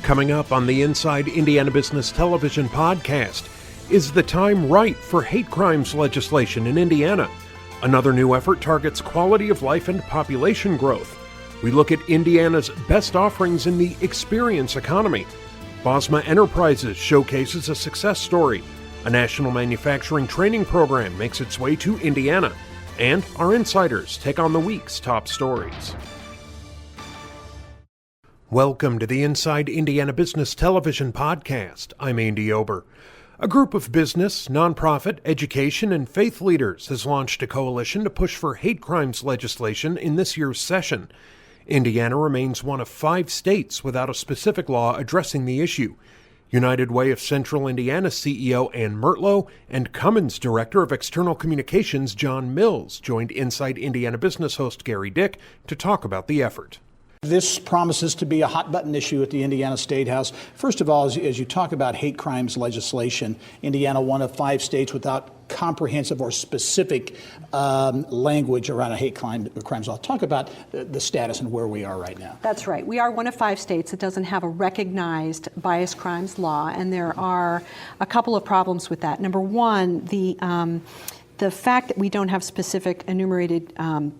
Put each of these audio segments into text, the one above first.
Coming up on the Inside Indiana Business Television podcast, is the time right for hate crimes legislation in Indiana? Another new effort targets quality of life and population growth. We look at Indiana's best offerings in the experience economy. Bosma Enterprises showcases a success story. A national manufacturing training program makes its way to Indiana. And our insiders take on the week's top stories. Welcome to the Inside Indiana Business Television podcast. I'm Andy Ober. A group of business, nonprofit, education, and faith leaders has launched a coalition to push for hate crimes legislation in this year's session. Indiana remains one of 5 states without a specific law addressing the issue. United Way of Central Indiana CEO Ann Mertlow and Cummins Director of External Communications John Mills joined Inside Indiana Business host Gary Dick to talk about the effort. This promises to be a hot-button issue at the Indiana State House. First of all, as you talk about hate crimes legislation, Indiana, one of 5 states without comprehensive or specific language around a hate crimes law. Talk about the status and where we are right now. That's right. We are one of 5 states that doesn't have a recognized bias crimes law, and there are a couple of problems with that. Number one, the fact that we don't have specific enumerated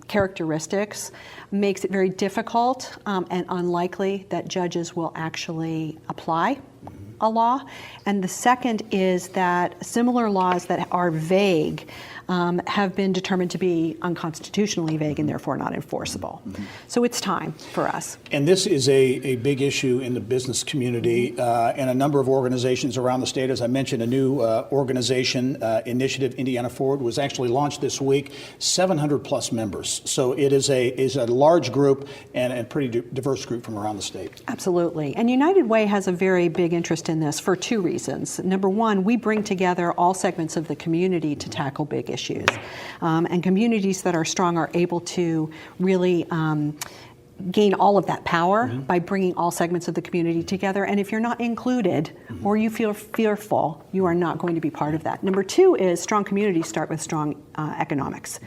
characteristics makes it very difficult and unlikely that judges will actually apply a law. And the second is that similar laws that are vague have been determined to be unconstitutionally vague and therefore not enforceable. So it's time for us. And this is a big issue in the business community and a number of organizations around the state. As I mentioned, a new organization, Initiative Indiana Forward, was actually launched this week, 700 plus members. So it is a large group and a pretty diverse group from around the state. Absolutely. And United Way has a very big interest in this for 2 reasons. Number one, we bring together all segments of the community to tackle big issues. And communities that are strong are able to really gain all of that power by bringing all segments of the community together. And if you're not included or you feel fearful, you are not going to be part of that. Number 2 is strong communities start with strong economics.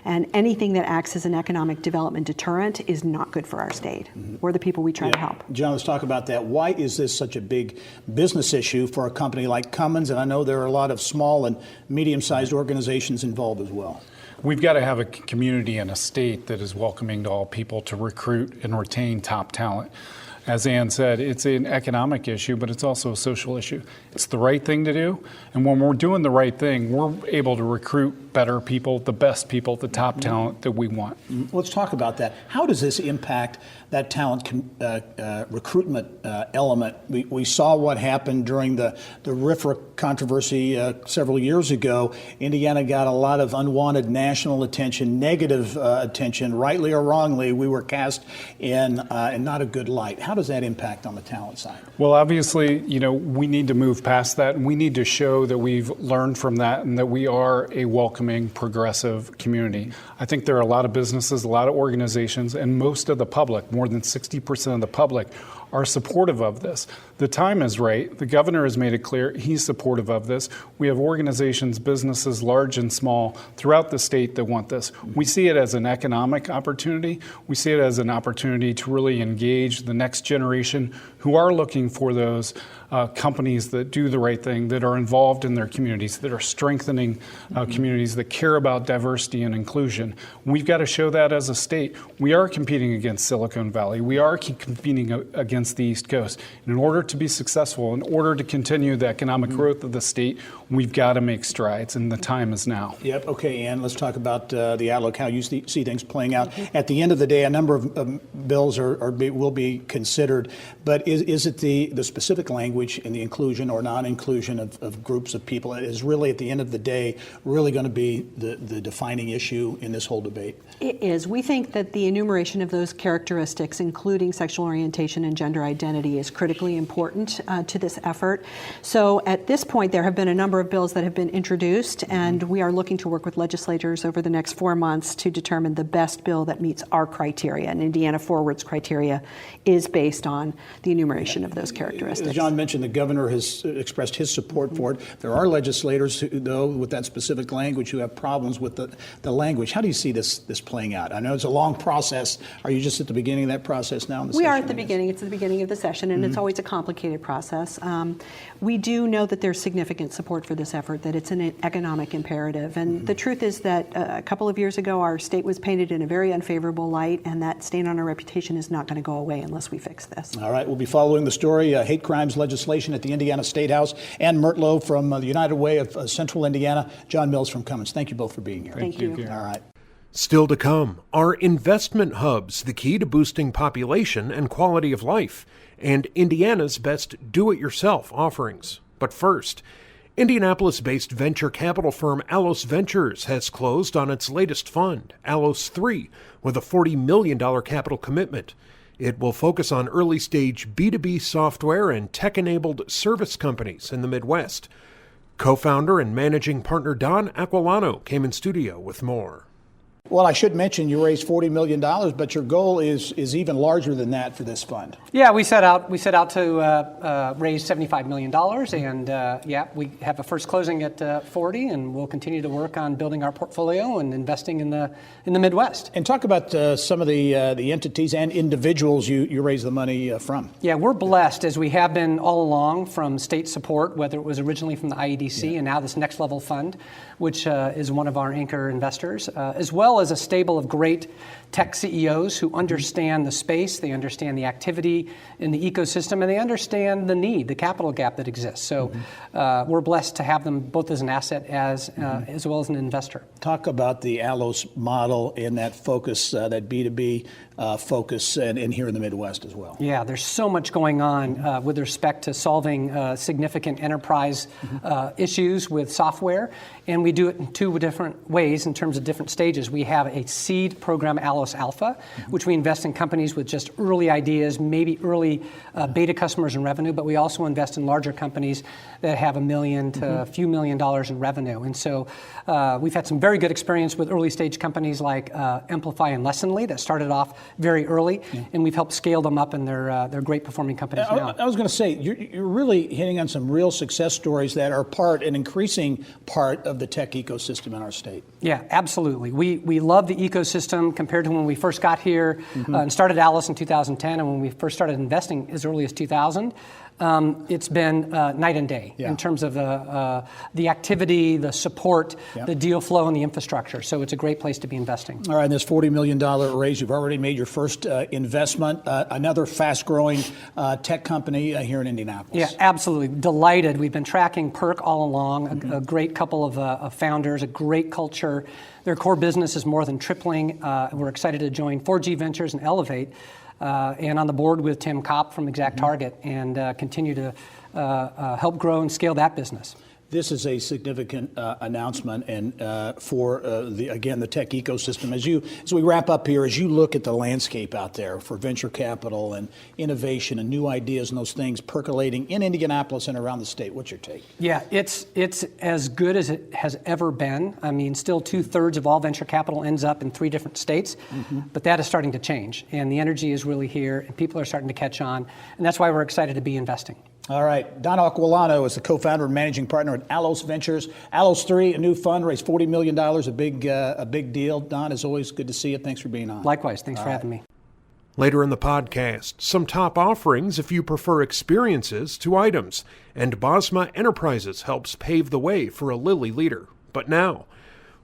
And anything that acts as an economic development deterrent is not good for our state or the people we try to help. John, let's talk about that. Why is this such a big business issue for a company like Cummins? And I know there are a lot of small and medium-sized organizations involved as well. We've got to have a community and a state that is welcoming to all people to recruit and retain top talent. As Ann said, it's an economic issue, but it's also a social issue. It's the right thing to do. And when we're doing the right thing, we're able to recruit better people, the best people, the top talent that we want. Let's talk about that. How does this impact that talent recruitment element? We saw what happened during the RFRA controversy several years ago. Indiana got a lot of unwanted national attention, negative attention, rightly or wrongly. We were cast in not a good light. How does that impact on the talent side? Well, obviously, we need to move past that, and we need to show that we've learned from that and that we are a welcoming, progressive community. I think there are a lot of businesses, a lot of organizations, and most of the public, more than 60% of the public, are supportive of this. The time is right. The governor has made it clear he's supportive of this. We have organizations, businesses, large and small, throughout the state that want this. We see it as an economic opportunity. We see it as an opportunity to really engage the next generation who are looking for those companies that do the right thing, that are involved in their communities, that are strengthening communities, that care about diversity and inclusion. We've got to show that as a state. We are competing against Silicon Valley. We are competing against the East Coast. And in order to be successful, in order to continue the economic growth of the state, we've got to make strides, and the time is now. Yep. Okay, Ann, let's talk about the outlook, how you see things playing out. At the end of the day, a number of bills will be considered, but is it the specific language in the inclusion or non-inclusion of groups of people is really, at the end of the day, really going to be the defining issue in this whole debate? It is. We think that the enumeration of those characteristics, including sexual orientation and gender identity, is critically important to this effort. So at this point, there have been a number of bills that have been introduced, and we are looking to work with legislators over the next 4 months to determine the best bill that meets our criteria. And Indiana Forward's criteria is based on the enumeration of those characteristics. As John mentioned, the governor has expressed his support for it. There are legislators, though, with that specific language who have problems with the language. How do you see this playing out? I know it's a long process. Are you just at the beginning of that process now? We are at the beginning. It's the beginning beginning of the session, and it's always a complicated process. We do know that there's significant support for this effort, that it's an economic imperative. And the truth is that a couple of years ago, our state was painted in a very unfavorable light, and that stain on our reputation is not going to go away unless we fix this. All right, we'll be following the story, hate crimes legislation at the Indiana State House. Ann Mertlow from the United Way of Central Indiana, John Mills from Cummins. Thank you both for being here. Thank you. All right. Still to come, are investment hubs the key to boosting population and quality of life, and Indiana's best do-it-yourself offerings? But first, Indianapolis-based venture capital firm Allos Ventures has closed on its latest fund, Allos 3, with a $40 million capital commitment. It will focus on early-stage B2B software and tech-enabled service companies in the Midwest. Co-founder and managing partner Don Aquilano came in studio with more. Well, I should mention you raised $40 million, but your goal is even larger than that for this fund. Yeah, we set out to raise $75 million, and we have a first closing at 40, and we'll continue to work on building our portfolio and investing in the Midwest. And talk about some of the entities and individuals you raised the money from. Yeah, we're blessed, as we have been all along, from state support, whether it was originally from the IEDC and now this Next Level Fund, which is one of our anchor investors, as well as a stable of great tech CEOs who understand the space, they understand the activity in the ecosystem, and they understand the need, the capital gap that exists. So we're blessed to have them both as an asset as well as an investor. Talk about the Allos model and that focus, that B2B focus, and here in the Midwest as well. Yeah, there's so much going on with respect to solving significant enterprise issues with software, and we do it in two different ways in terms of different stages. We have a seed program, Allos Alpha, which we invest in companies with just early ideas, maybe early beta customers and revenue, but we also invest in larger companies that have $1 million to a few $1 million in revenue. And so we've had some very good experience with early stage companies like Amplify and Lessonly that started off very early, and we've helped scale them up, and they're great performing companies now. I was going to say, you're really hitting on some real success stories that are an increasing part of the tech ecosystem in our state. Yeah, absolutely. We love the ecosystem compared to when we first got here and started Allos in 2010, and when we first started investing as early as 2000. It's been night and day in terms of the activity, the support, the deal flow, and the infrastructure. So it's a great place to be investing. All right, and this $40 million raise, you've already made your first investment, another fast-growing tech company here in Indianapolis. Yeah, absolutely. Delighted. We've been tracking Perk all along, a great couple of founders, a great culture. Their core business is more than tripling. We're excited to join 4G Ventures and Elevate. And on the board with Tim Kopp from ExactTarget, and continue to help grow and scale that business. This is a significant announcement, and for the tech ecosystem. As we wrap up here, as you look at the landscape out there for venture capital and innovation and new ideas and those things percolating in Indianapolis and around the state, what's your take? Yeah, it's as good as it has ever been. I mean, still 2/3 of all venture capital ends up in 3 different states, but that is starting to change, and the energy is really here, and people are starting to catch on, and that's why we're excited to be investing. All right. Don Aquilano is the co-founder and managing partner at Allos Ventures. Allos 3, a new fund, raised $40 million, a big deal. Don, as always, good to see you. Thanks for being on. Likewise. Thanks for having me. Later in the podcast, some top offerings if you prefer experiences to items, and Bosma Enterprises helps pave the way for a Lilly leader. But now,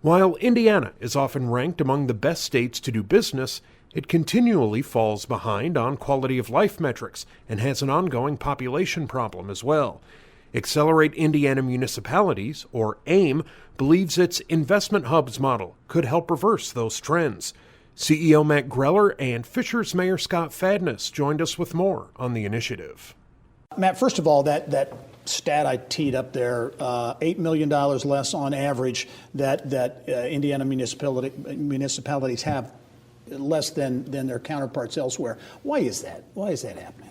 while Indiana is often ranked among the best states to do business, it continually falls behind on quality of life metrics and has an ongoing population problem as well. Accelerate Indiana Municipalities, or AIM, believes its investment hubs model could help reverse those trends. CEO Matt Greller and Fisher's Mayor Scott Fadness joined us with more on the initiative. Matt, first of all, that stat I teed up there, $8 million less on average that Indiana municipalities have less than their counterparts elsewhere. Why is that? Why is that happening?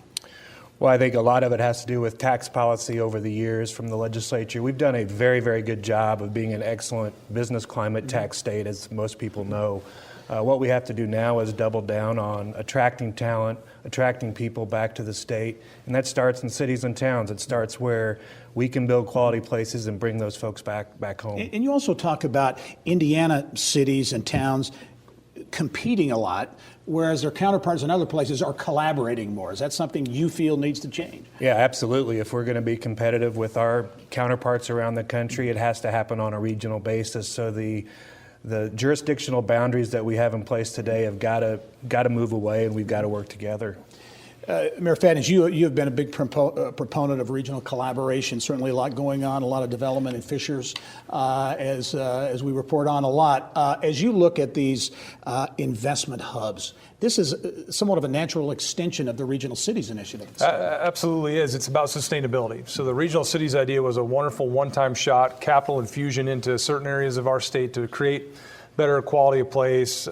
Well, I think a lot of it has to do with tax policy over the years from the legislature. We've done a very, very good job of being an excellent business climate tax state, as most people know. What we have to do now is double down on attracting talent, attracting people back to the state, and that starts in cities and towns. It starts where we can build quality places and bring those folks back home. And you also talk about Indiana cities and towns competing a lot, whereas their counterparts in other places are collaborating more. Is that something you feel needs to change? Yeah, absolutely. If we're going to be competitive with our counterparts around the country, it has to happen on a regional basis. So the jurisdictional boundaries that we have in place today have got to move away, and we've got to work together. Mayor Fadden, you have been a big proponent of regional collaboration. Certainly a lot going on, a lot of development in Fishers, as we report on a lot. As you look at these investment hubs, this is somewhat of a natural extension of the Regional Cities Initiative. Absolutely is. It's about sustainability. So the Regional Cities idea was a wonderful one-time shot, capital infusion into certain areas of our state to create better quality of place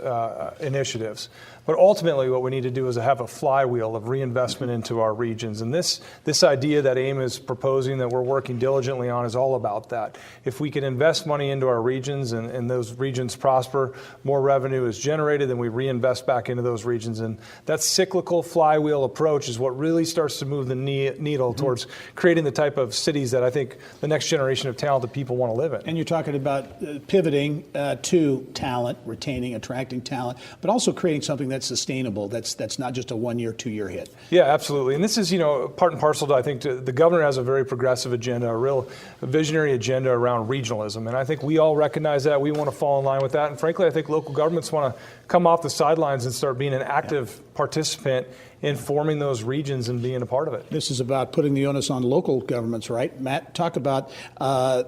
initiatives. But ultimately, what we need to do is have a flywheel of reinvestment into our regions. And this idea that AIM is proposing that we're working diligently on is all about that. If we can invest money into our regions and those regions prosper, more revenue is generated, then we reinvest back into those regions. And that cyclical flywheel approach is what really starts to move the needle towards creating the type of cities that I think the next generation of talented people want to live in. And you're talking about pivoting to talent, retaining, attracting talent, but also creating something that's sustainable, that's not just a 1 year, 2 year hit. Yeah, absolutely. And this is, part and parcel to, I think, the governor has a very progressive agenda, a real visionary agenda around regionalism. And I think we all recognize that. We want to fall in line with that. And frankly, I think local governments want to come off the sidelines and start being an active participant in forming those regions and being a part of it. This is about putting the onus on local governments, right? Matt, talk about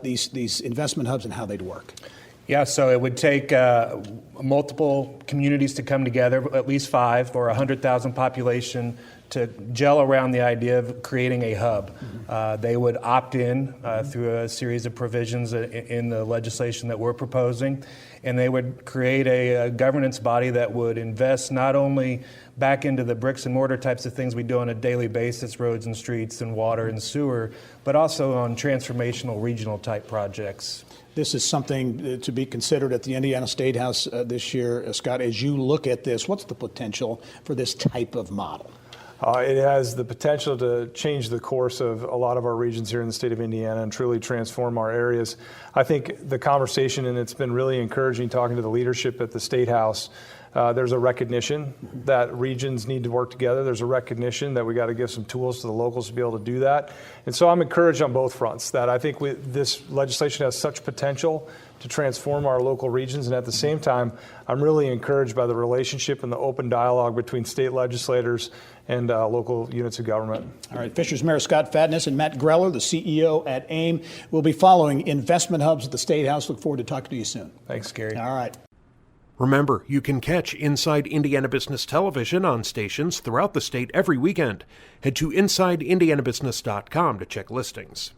these investment hubs and how they'd work. Yeah, so it would take multiple communities to come together, at least 5 or 100,000 population, to gel around the idea of creating a hub. They would opt in through a series of provisions in the legislation that we're proposing, and they would create a governance body that would invest not only back into the bricks and mortar types of things we do on a daily basis, roads and streets and water and sewer, but also on transformational regional type projects. This is something to be considered at the Indiana State House this year. Scott, as you look at this, what's the potential for this type of model? It has the potential to change the course of a lot of our regions here in the state of Indiana and truly transform our areas. I think the conversation, and it's been really encouraging talking to the leadership at the State House, there's a recognition that regions need to work together. There's a recognition that we got to give some tools to the locals to be able to do that. And so I'm encouraged on both fronts that I think this legislation has such potential to transform our local regions. And at the same time, I'm really encouraged by the relationship and the open dialogue between state legislators and local units of government. All right, Fishers Mayor Scott Fadness and Matt Greller, the CEO at AIM, will be following investment hubs at the State House. Look forward to talking to you soon. Thanks, Gary. All right. Remember, you can catch Inside Indiana Business Television on stations throughout the state every weekend. Head to InsideIndianaBusiness.com to check listings.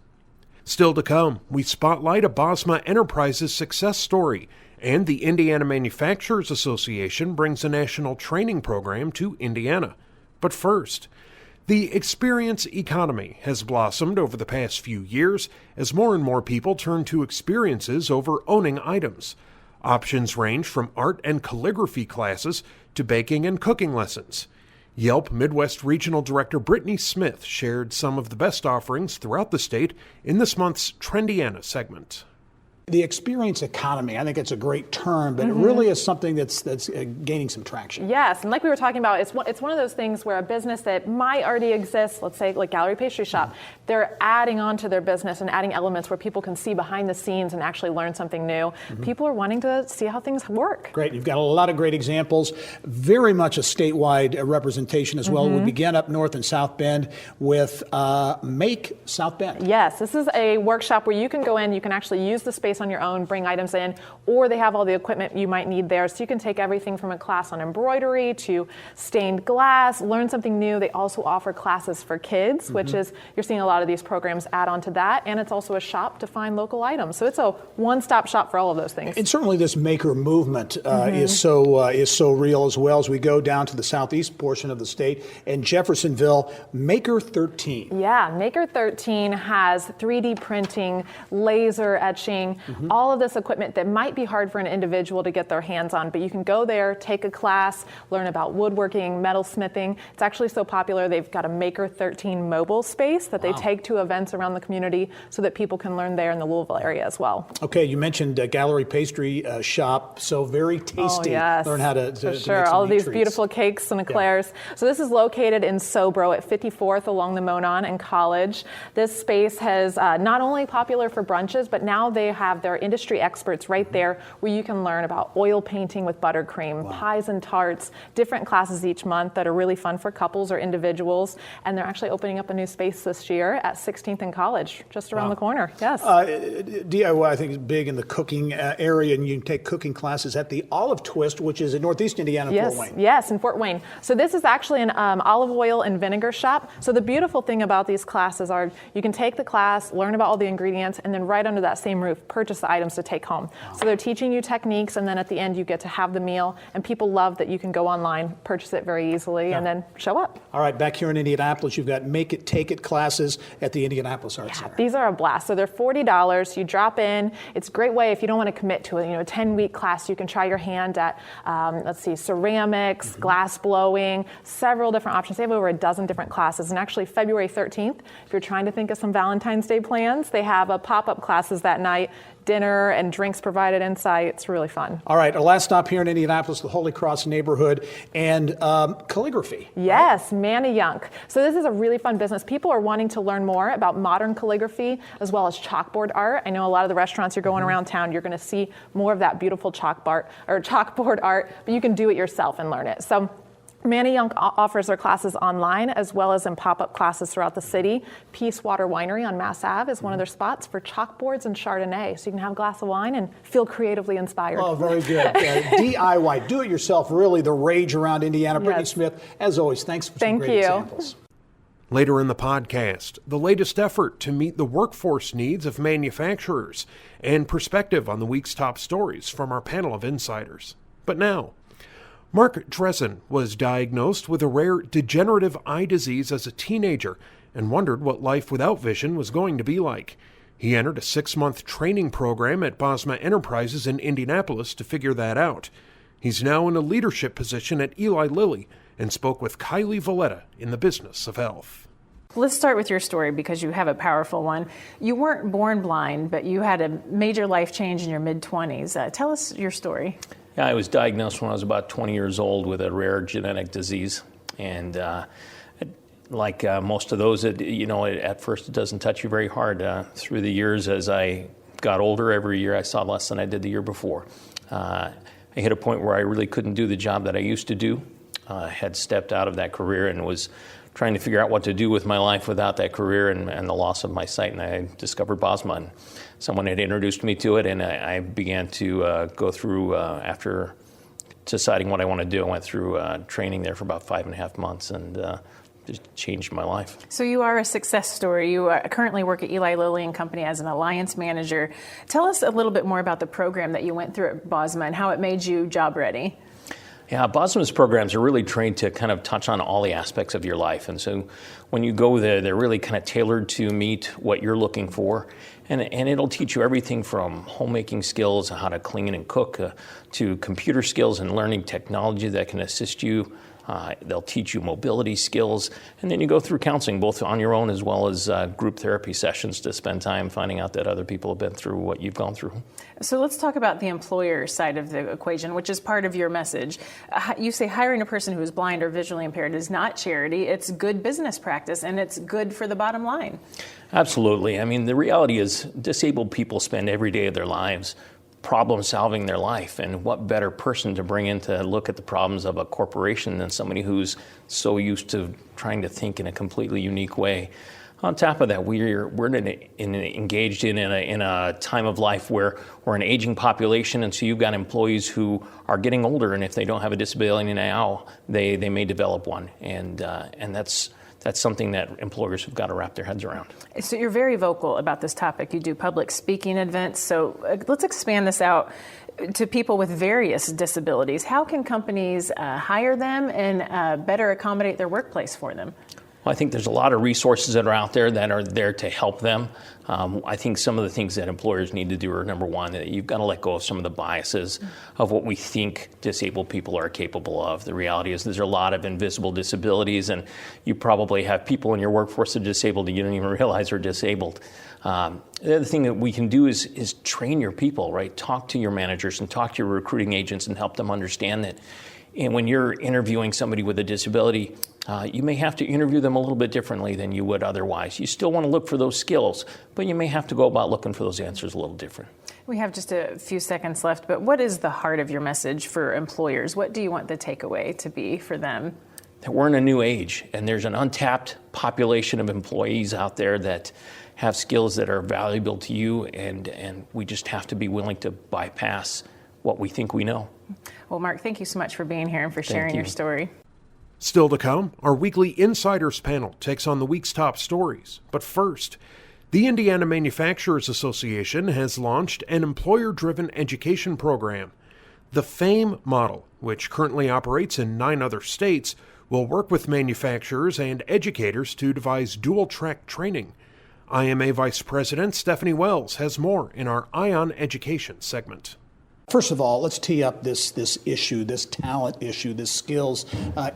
Still to come, we spotlight a Bosma Enterprises success story, and the Indiana Manufacturers Association brings a national training program to Indiana. But first, the experience economy has blossomed over the past few years as more and more people turn to experiences over owning items. Options range from art and calligraphy classes to baking and cooking lessons. Yelp Midwest Regional Director Brittany Smith shared some of the best offerings throughout the state in this month's Trendiana segment. The experience economy, I think it's a great term, but it really is something that's gaining some traction. Yes, and like we were talking about, it's one of those things where a business that might already exist, let's say like Gallery Pastry Shop, they're adding on to their business and adding elements where people can see behind the scenes and actually learn something new. People are wanting to see how things work. Great. You've got a lot of great examples, very much a statewide representation as well. We begin up north in South Bend with Make South Bend. Yes, this is a workshop where you can go in, you can actually use the space on your own, bring items in, or they have all the equipment you might need there. So you can take everything from a class on embroidery to stained glass, learn something new. They also offer classes for kids, which is, you're seeing a lot of these programs add on to that. And it's also a shop to find local items. So it's a one-stop shop for all of those things. And certainly this maker movement is so real as well. As we go down to the southeast portion of the state and Jeffersonville, Maker 13. Yeah, Maker 13 has 3D printing, laser etching, all of this equipment that might be hard for an individual to get their hands on, but you can go there, take a class, learn about woodworking, metalsmithing. It's actually so popular, they've got a Maker 13 mobile space that they take to events around the community so that people can learn there in the Louisville area as well. Okay, you mentioned Gallery Pastry Shop, so very tasty. Oh, yes. Learn how to For make sure, some all of neat these treats. beautiful cakes and eclairs. So this is located in Sobro at 54th along the Monon and College. This space has not only popular for brunches, but now they have their industry experts right there where you can learn about oil painting with buttercream, pies and tarts, different classes each month that are really fun for couples or individuals. And they're actually opening up a new space this year at 16th and College, just around the corner. Yes. DIY, I think, is big in the cooking area, and you can take cooking classes at the Olive Twist, which is in Northeast Indiana, Yes, Fort Wayne. yes, in Fort Wayne. So this is actually an olive oil and vinegar shop. So the beautiful thing about these classes are you can take the class, learn about all the ingredients, and then right under that same roof, purchase the items to take home. So they're teaching you techniques, and then at the end you get to have the meal, and people love that you can go online, purchase it very easily, and then show up. All right, back here in Indianapolis, you've got Make It, Take It classes at the Indianapolis Arts Center. These are a blast. So they're $40. You drop in. It's a great way if you don't want to commit to a 10-week class. You can try your hand at ceramics, glass blowing, several different options. They have over a dozen different classes. And actually, February 13th, if you're trying to think of some Valentine's Day plans, they have pop-up classes that night. Dinner and drinks provided inside. It's really fun. All right, our last stop here in Indianapolis, the Holy Cross neighborhood, and calligraphy. Yes, Manayunk. So this is a really fun business. People are wanting to learn more about modern calligraphy as well as chalkboard art. I know a lot of the restaurants you're going around town, you're going to see more of that beautiful chalkboard art, but you can do it yourself and learn it. So Manayunk offers their classes online as well as in pop-up classes throughout the city. Peace Water Winery on Mass Ave is one of their spots for chalkboards and Chardonnay. So you can have a glass of wine and feel creatively inspired. Oh, very good. DIY, do-it-yourself, really the rage around Indiana. Brittany Yes. Smith, as always, thanks for some great examples. Later in the podcast, the latest effort to meet the workforce needs of manufacturers and perspective on the week's top stories from our panel of insiders. But now, Mark Dressen was diagnosed with a rare degenerative eye disease as a teenager and wondered what life without vision was going to be like. He entered a 6-month training program at Bosma Enterprises in Indianapolis to figure that out. He's now in a leadership position at Eli Lilly and spoke with Kylie Valletta in the business of health. Let's start with your story because you have a powerful one. You weren't born blind, but you had a major life change in your mid-20s. Tell us your story. Yeah, I was diagnosed when I was about 20 years old with a rare genetic disease. And like most of those, at first it doesn't touch you very hard. Through the years, as I got older, every year I saw less than I did the year before. I hit a point where I really couldn't do the job that I used to do. Had stepped out of that career and was trying to figure out what to do with my life without that career and the loss of my sight. And I discovered Bosma. And someone had introduced me to it, and I began to go through, after deciding what I want to do, I went through training there for about 5.5 months and just changed my life. So you are a success story. You currently work at Eli Lilly and Company as an alliance manager. Tell us a little bit more about the program that you went through at Bosma and how it made you job ready. Yeah, Bosma's programs are really trained to kind of touch on all the aspects of your life. And so when you go there, they're really kind of tailored to meet what you're looking for. And it'll teach you everything from homemaking skills, how to clean and cook, to computer skills and learning technology that can assist you. They'll teach you mobility skills. And then you go through counseling, both on your own as well as group therapy sessions to spend time finding out that other people have been through what you've gone through. So let's talk about the employer side of the equation, which is part of your message. You say hiring a person who is blind or visually impaired is not charity. It's good business practice, and it's good for the bottom line. Absolutely. I mean, the reality is disabled people spend every day of their lives problem solving their life, and what better person to bring in to look at the problems of a corporation than somebody who's so used to trying to think in a completely unique way. On top of that, we're engaged in a time of life where we're an aging population, and so you've got employees who are getting older, and if they don't have a disability now, they may develop one, and that's something that employers have got to wrap their heads around. So you're very vocal about this topic. You do public speaking events. So let's expand this out to people with various disabilities. How can companies hire them and better accommodate their workplace for them? Well, I think there's a lot of resources that are out there that are there to help them. I think some of the things that employers need to do are, number one, that you've got to let go of some of the biases of what we think disabled people are capable of. The reality is there's a lot of invisible disabilities, and you probably have people in your workforce that are disabled that you don't even realize are disabled. The other thing that we can do is train your people, right? Talk to your managers and talk to your recruiting agents and help them understand that. And when you're interviewing somebody with a disability, you may have to interview them a little bit differently than you would otherwise. You still want to look for those skills, but you may have to go about looking for those answers a little different. We have just a few seconds left, but what is the heart of your message for employers? What do you want the takeaway to be for them? That we're in a new age, and there's an untapped population of employees out there that have skills that are valuable to you, and we just have to be willing to bypass what we think we know. Well, Mark, thank you so much for being here and for sharing your story. Still to come, our weekly Insiders panel takes on the week's top stories. But first, the Indiana Manufacturers Association has launched an employer-driven education program. The FAME model, which currently operates in 9 other states, will work with manufacturers and educators to devise dual-track training. IMA Vice President Stephanie Wells has more in our ION Education segment. First of all, let's tee up this issue, this talent issue, this skills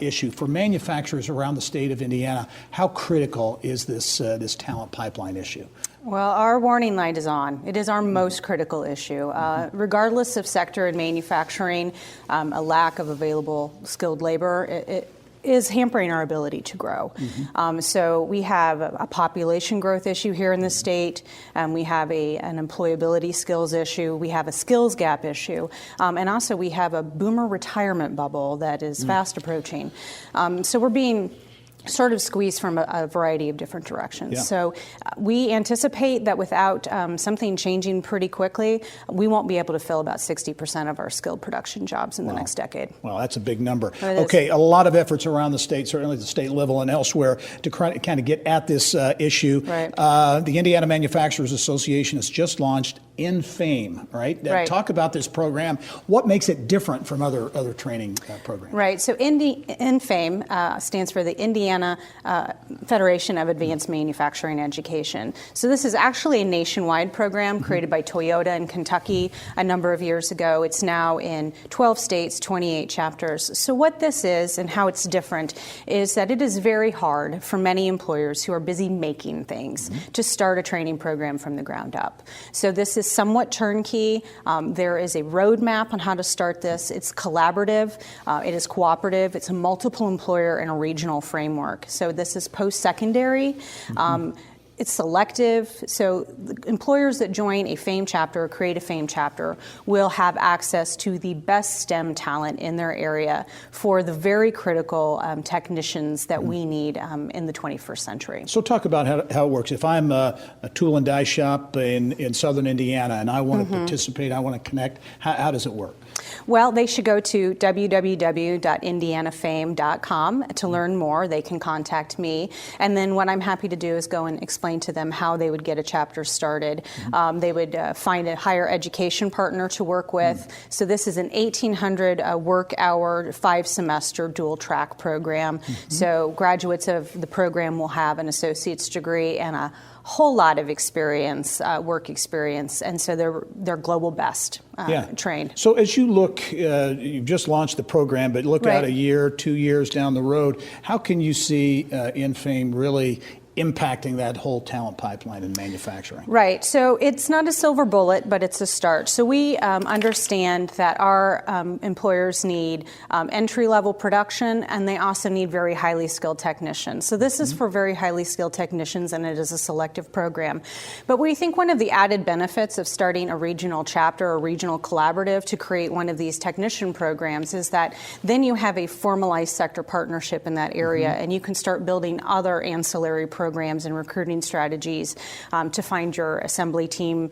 issue. For manufacturers around the state of Indiana, how critical is this talent pipeline issue? Well, our warning light is on. It is our most critical issue. Regardless of sector in manufacturing, a lack of available skilled labor, it is hampering our ability to grow. So we have a population growth issue here in the state. We have an employability skills issue. We have a skills gap issue. And also we have a boomer retirement bubble that is fast approaching. So we're being sort of squeezed from a variety of different directions. Yeah. So we anticipate that without something changing pretty quickly, we won't be able to fill about 60% of our skilled production jobs in the next decade. Well, that's a big number. It is. Okay, a lot of efforts around the state, certainly at the state level and elsewhere, to kind of get at this issue. Right. The Indiana Manufacturers Association has just launched InFame, right? Right. Talk about this program. What makes it different from other training programs? Right. So InFame stands for the Indiana Federation of Advanced Manufacturing Education. So this is actually a nationwide program created by Toyota in Kentucky a number of years ago. It's now in 12 states, 28 chapters. So what this is and how it's different is that it is very hard for many employers who are busy making things to start a training program from the ground up. So this is somewhat turnkey. There is a roadmap on how to start this. It's collaborative. It is cooperative. It's a multiple employer and a regional framework. So this is post-secondary. It's selective. So the employers that join a FAME chapter or create a FAME chapter will have access to the best STEM talent in their area for the very critical technicians that we need in the 21st century. So talk about how it works. If I'm a tool and die shop in southern Indiana and I want to participate, I want to connect, how does it work? Well, they should go to www.indianafame.com to learn more. They can contact me. And then what I'm happy to do is go and explain to them how they would get a chapter started. They would find a higher education partner to work with. So this is an 1,800 work hour, 5-semester dual track program. So graduates of the program will have an associate's degree and a whole lot of experience, work experience, and so they're global best trained. So as you look, you've just launched the program, but look out a year, 2 years down the road, how can you see InFame really impacting that whole talent pipeline in manufacturing? Right. So it's not a silver bullet, but it's a start. So we understand that our employers need entry-level production, and they also need very highly skilled technicians. So this is for very highly skilled technicians, and it is a selective program. But we think one of the added benefits of starting a regional chapter or regional collaborative to create one of these technician programs is that then you have a formalized sector partnership in that area, and you can start building other ancillary programs and recruiting strategies to find your assembly team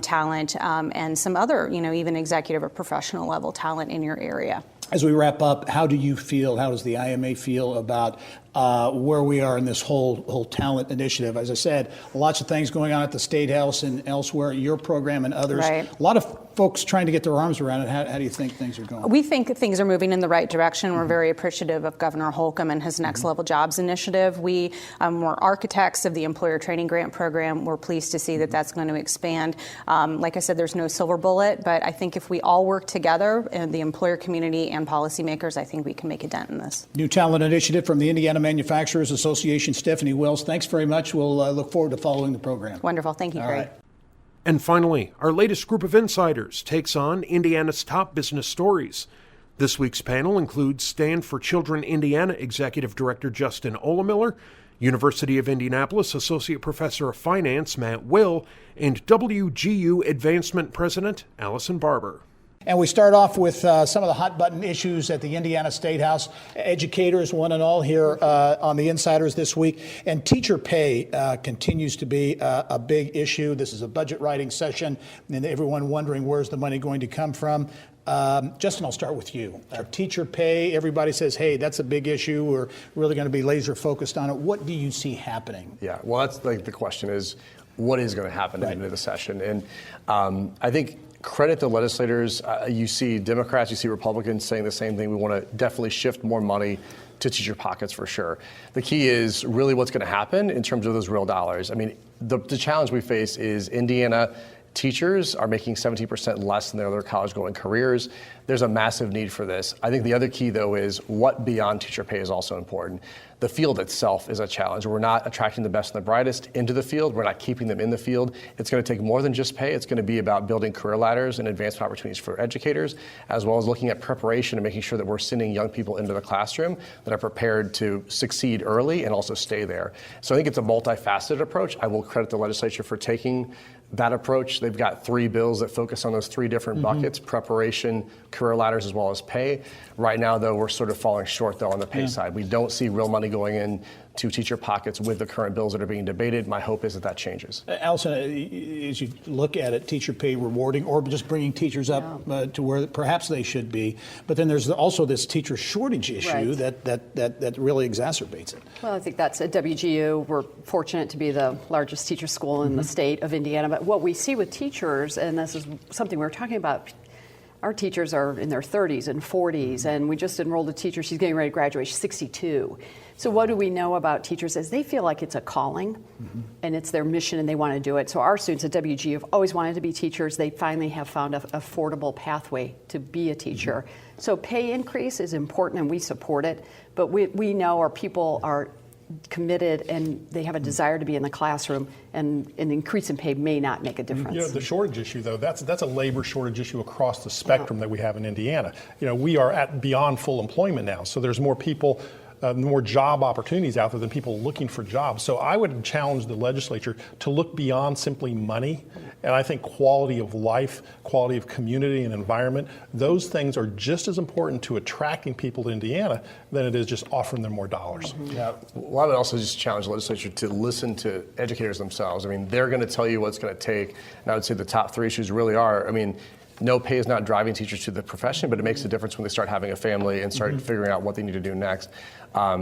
talent and some other, even executive or professional level talent in your area. As we wrap up, how do you feel, how does the IMA feel about where we are in this whole talent initiative. As I said, lots of things going on at the State House and elsewhere, your program and others. Right. A lot of folks trying to get their arms around it. How do you think things are going? We think things are moving in the right direction. We're very appreciative of Governor Holcomb and his Next Level Jobs initiative. We were architects of the Employer Training Grant Program. We're pleased to see that that's going to expand. Like I said, there's no silver bullet, but I think if we all work together, the employer community and policymakers, I think we can make a dent in this. New talent initiative from the Indiana Manufacturers Association. Stephanie Wells, thanks very much. We'll look forward to following the program. Wonderful. Thank you, All Craig. right. And finally, our latest group of insiders takes on Indiana's top business stories. This week's panel includes Stand for Children Indiana Executive Director Justin Olemiller, University of Indianapolis Associate Professor of Finance Matt Will, and WGU Advancement President Allison Barber. And we start off with some of the hot button issues at the Indiana State House. Educators, one and all, here on the Insiders this week. And teacher pay continues to be a big issue. This is a budget writing session, and everyone wondering where's the money going to come from. Justin, I'll start with you. Teacher pay, everybody says, hey, that's a big issue. We're really going to be laser focused on it. What do you see happening? Yeah, well, that's like the question is, what is going to happen at the end of the session? And I think credit the legislators. You see Democrats, you see Republicans saying the same thing. We want to definitely shift more money to teacher pockets for sure. The key is really what's going to happen in terms of those real dollars. I mean, the challenge we face is Indiana teachers are making 17% less than their other college-going careers. There's a massive need for this. I think the other key, though, is what beyond teacher pay is also important. The field itself is a challenge. We're not attracting the best and the brightest into the field. We're not keeping them in the field. It's going to take more than just pay. It's going to be about building career ladders and advancement opportunities for educators, as well as looking at preparation and making sure that we're sending young people into the classroom that are prepared to succeed early and also stay there. So I think it's a multifaceted approach. I will credit the legislature for taking that approach. They've got 3 bills that focus on those 3 different buckets: preparation, career ladders, as well as pay. Right now, though, we're sort of falling short, though, on the pay side. We don't see real money going in to teacher pockets with the current bills that are being debated. My hope is that that changes. Allison, as you look at it, teacher pay rewarding or just bringing teachers up to where perhaps they should be. But then there's also this teacher shortage issue that really exacerbates it. Well, I think that's at WGU. We're fortunate to be the largest teacher school in the state of Indiana. But what we see with teachers, and this is something we were talking about, our teachers are in their 30s and 40s, and we just enrolled a teacher. She's getting ready to graduate. She's 62. So what do we know about teachers is they feel like it's a calling and it's their mission and they want to do it. So our students at WGU have always wanted to be teachers. They finally have found an affordable pathway to be a teacher. So pay increase is important and we support it, but we know our people are committed and they have a desire to be in the classroom, and an increase in pay may not make a difference. You know, the shortage issue, though, that's a labor shortage issue across the spectrum that we have in Indiana. You know, we are at beyond full employment now, so there's more people, more job opportunities out there than people looking for jobs. So I would challenge the legislature to look beyond simply money. And I think quality of life, quality of community and environment, those things are just as important to attracting people to Indiana than it is just offering them more dollars. Yeah. Well, I would also just challenge the legislature to listen to educators themselves. I mean, they're going to tell you what it's going to take. And I would say the top 3 issues really are, I mean, no pay is not driving teachers to the profession, but it makes a difference when they start having a family and start figuring out what they need to do next.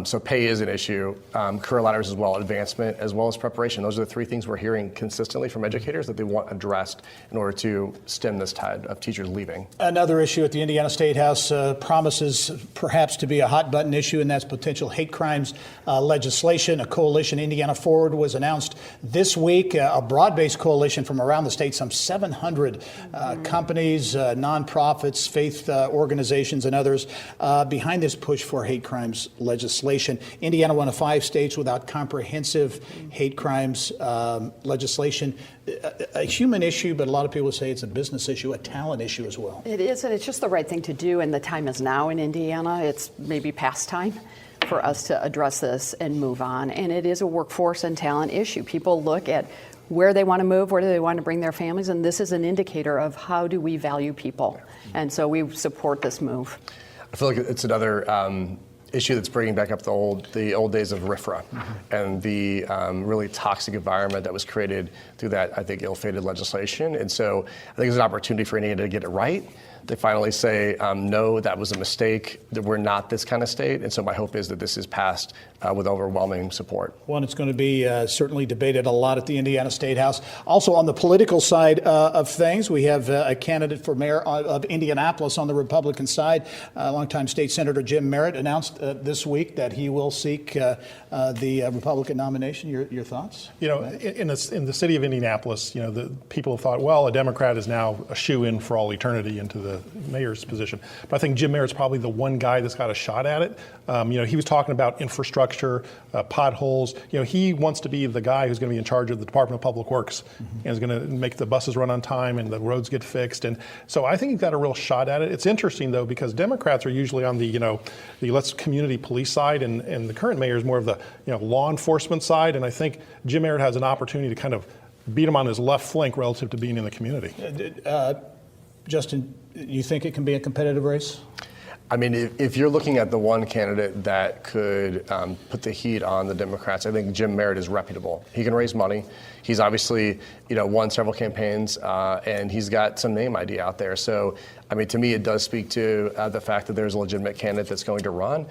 So pay is an issue, career ladders as well, advancement, as well as preparation. Those are the 3 things we're hearing consistently from educators that they want addressed in order to stem this tide of teachers leaving. Another issue at the Indiana State House promises perhaps to be a hot button issue, and that's potential hate crimes legislation. A coalition, Indiana Forward, was announced this week, a broad-based coalition from around the state, some 700 companies, nonprofits, faith organizations, and others behind this push for hate crimes legislation. Indiana, one of 5 states without comprehensive hate crimes legislation. A human issue, but a lot of people say it's a business issue, a talent issue as well. It is, and it's just the right thing to do, and the time is now in Indiana. It's maybe past time for us to address this and move on. And it is a workforce and talent issue. People look at where they want to move, where do they want to bring their families, and this is an indicator of how do we value people. And so we support this move. I feel like it's another issue that's bringing back up the old days of RFRA and the really toxic environment that was created through that, I think, ill-fated legislation. And so I think there's an opportunity for Indiana to get it right. they finally say, no, that was a mistake, that we're not this kind of state. And so my hope is that this is passed with overwhelming support. Well, it's going to be certainly debated a lot at the Indiana State House. Also, on the political side of things, we have a candidate for mayor of Indianapolis on the Republican side. Longtime State Senator Jim Merritt announced this week that he will seek the Republican nomination. Your thoughts? You know, in the city of Indianapolis, you know, the people have thought, well, a Democrat is now a shoe-in for all eternity into the mayor's position. But I think Jim Merritt's probably the one guy that's got a shot at it. You know, he was talking about infrastructure, potholes. You know, he wants to be the guy who's going to be in charge of the Department of Public Works and is going to make the buses run on time and the roads get fixed. And so I think he's got a real shot at it. It's interesting, though, because Democrats are usually on the, you know, the let's community police side, and the current mayor is more of the, you know, law enforcement side. And I think Jim Merritt has an opportunity to kind of beat him on his left flank relative to being in the community. Justin, you think it can be a competitive race? I mean, if you're looking at the one candidate that could put the heat on the Democrats, I think Jim Merritt is reputable. He can raise money. He's obviously, you know, won several campaigns, and he's got some name ID out there. So, I mean, to me, it does speak to the fact that there's a legitimate candidate that's going to run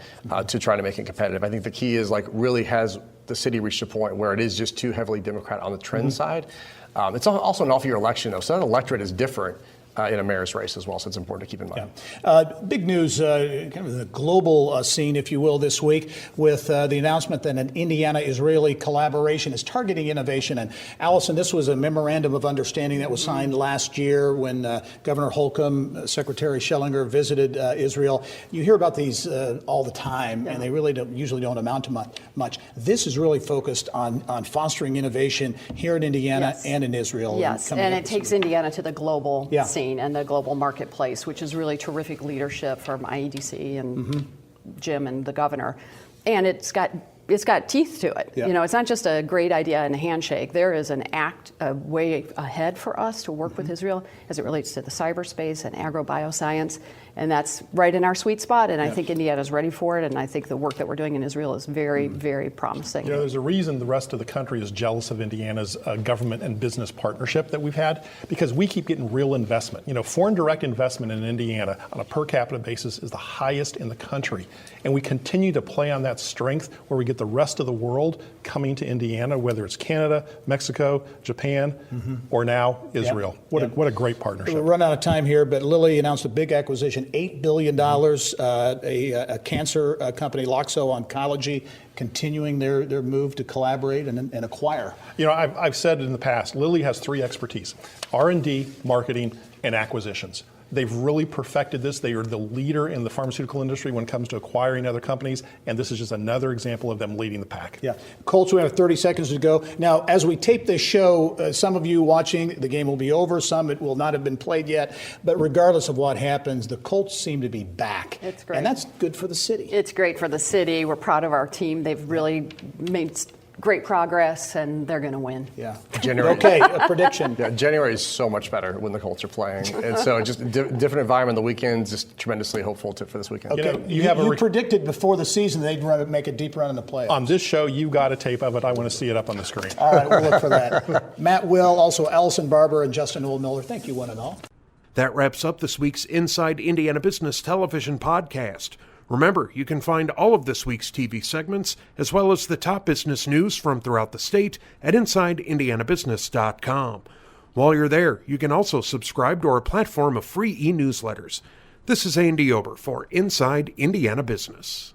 to try to make it competitive. I think the key is, like, really has the city reached a point where it is just too heavily Democrat on the trend side. It's also an off-year election, though, so that electorate is different in a mayor's race as well, so it's important to keep in mind. Yeah. Big news, kind of the global scene, if you will, this week with the announcement that an Indiana-Israeli collaboration is targeting innovation. And Allison, this was a memorandum of understanding that was signed last year when Governor Holcomb, Secretary Schellinger visited Israel. You hear about these all the time, and they really usually don't amount to much. This is really focused on fostering innovation here in Indiana and in Israel. Yes, and it takes Indiana to the global scene and the global marketplace, which is really terrific leadership from IEDC and Jim and the governor. And it's got teeth to it. You know, it's not just a great idea and a handshake. There is a way ahead for us to work with Israel as it relates to the cyberspace and agrobioscience. And that's right in our sweet spot. And I think Indiana's ready for it. And I think the work that we're doing in Israel is very, very promising. You know, there's a reason the rest of the country is jealous of Indiana's government and business partnership that we've had, because we keep getting real investment. You know, foreign direct investment in Indiana on a per capita basis is the highest in the country. And we continue to play on that strength where we get the rest of the world coming to Indiana, whether it's Canada, Mexico, Japan, or now Israel. What a great partnership. We'll run out of time here, but Lilly announced a big acquisition, $8 billion, a cancer company, Loxo Oncology, continuing their move to collaborate and acquire. You know, I've said in the past, Lilly has three expertise: R&D, marketing, and acquisitions. They've really perfected this. They are the leader in the pharmaceutical industry when it comes to acquiring other companies, and this is just another example of them leading the pack. Yeah. Colts, we have 30 seconds to go. Now, as we tape this show, some of you watching, the game will be over. Some, it will not have been played yet. But regardless of what happens, the Colts seem to be back. It's great. And that's good for the city. It's great for the city. We're proud of our team. They've really made great progress, and they're going to win. Yeah. January. Okay, a prediction. Yeah, January is so much better when the Colts are playing. And so just different environment. The weekend's just tremendously hopeful for this weekend. Okay, you predicted before the season they'd make a deep run in the playoffs. On this show, you got a tape of it. I want to see it up on the screen. All right, we'll look for that. Matt Will, also Allison Barber and Justin Old-Miller. Thank you, one and all. That wraps up this week's Inside Indiana Business Television podcast. Remember, you can find all of this week's TV segments, as well as the top business news from throughout the state at InsideIndianaBusiness.com. While you're there, you can also subscribe to our platform of free e-newsletters. This is Andy Ober for Inside Indiana Business.